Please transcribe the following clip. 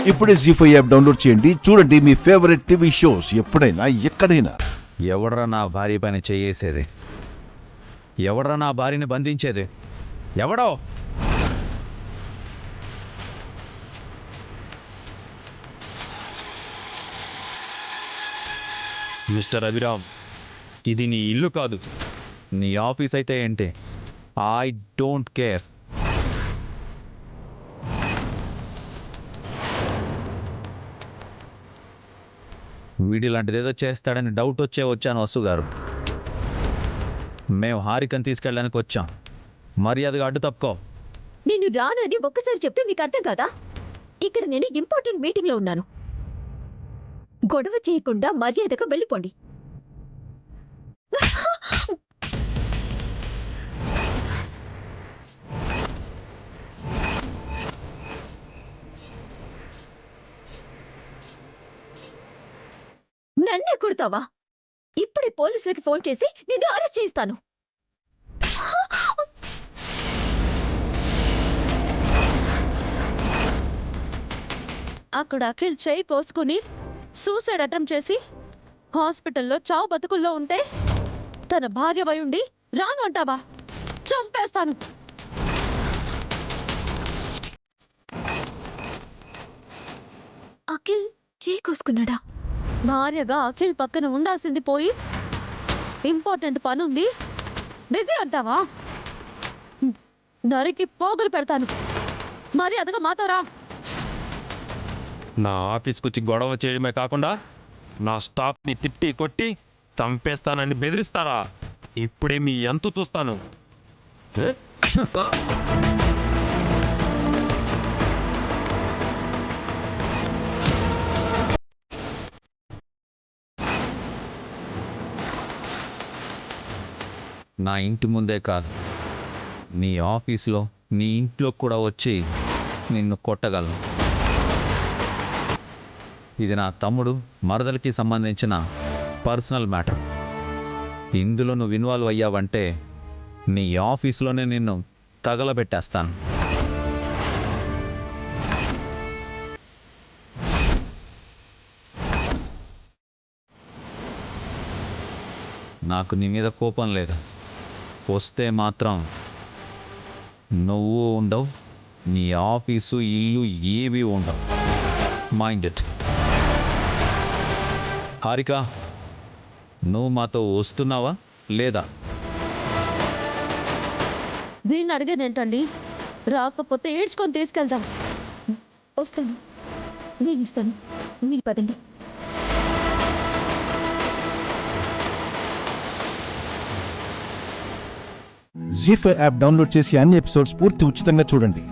ఇప్పుడే జీ5 app download చేయండి. చూడండి మీ ఫేవరెట్ టీవీ షోస్ ఎప్పుడైనా ఎక్కడైనా. ఎవడ్రా నా భార్య పైన చేయేసేది? ఎవడ్రా నా భార్యని బంధించేది? ఎవడో? మిస్టర్ అభిరామ్, ఇది నీ ఇల్లు కాదు, నీ ఆఫీస్ అయితే ఏంటి? I don't care. వీడి లాంటిదేదో చేస్తాడని డౌట్ వచ్చాను వసు గారు. మేము హారికని తీసుకెళ్ళడానికి వచ్చాం, మర్యాదగా అడ్డు తప్పుకో. నేను రానని ఒక్కసారి చెప్తే మీకు అర్థం కాదా? ఇక్కడ నేను ఇంపార్టెంట్ మీటింగ్లో ఉన్నాను. గొడవ చేయకుండా మర్యాదగా వెళ్ళిపోండి. నన్నే కొడతావా? ఇప్పుడే పోలీసులకి ఫోన్ చేసి నిన్ను అరెస్ట్ చేస్తాను. అక్కడ అఖిల్ చేయి కోసుకుని సూసైడ్ అటెంప్ట్ చేసి హాస్పిటల్లో చావు బతుకుల్లో ఉంటే తన భార్య వై ఉండి రాను అంటావా? చంపేస్తాను. అఖిల్ చేయి కోసుకున్నాడా? భార్యగా అఖిల్ పక్కన ఉండాల్సింది పోయి ఇంపార్టెంట్ పని ఉంది బిజీ అంటావా? నరికి పోగులు పెడతాను. మరి అదగా మాతో రా. నా ఆఫీస్కి వచ్చి గొడవ చేయడమే కాకుండా నా స్టాఫ్ని తిట్టి కొట్టి చంపేస్తానని బెదిరిస్తారా? ఇప్పుడే మీ ఎంత చూస్తాను. నా ఇంటి ముందే కాదు, నీ ఆఫీసులో, నీ ఇంట్లో కూడా వచ్చి నిన్ను కొట్టగలను. ఇది నా తమ్ముడు మరదలకి సంబంధించిన పర్సనల్ మ్యాటర్. ఇందులో నువ్వు ఇన్వాల్వ్ అయ్యావంటే నీ ఆఫీసులోనే నిన్ను తగలబెట్టేస్తాను. నాకు నీ మీద కోపం లేదు. వస్తే మాత్రం నువ్వు ఉండవు, నీ ఆఫీసు ఇల్లు ఏవి ఉండవు. Mind it. హారిక, నువ్వు మాతో వస్తున్నావా లేదా? దీన్ని అడిగేది ఏంటండి? రాకపోతే ఏడ్చుకొని తీసుకెళ్తాం. వస్తాను, నేను ఇస్తాను, మీరు పదండి. జీ5 యాప్ డౌన్లోడ్ చేసి అన్ని ఎపిసోడ్స్ పూర్తి ఉచితంగా చూడండి.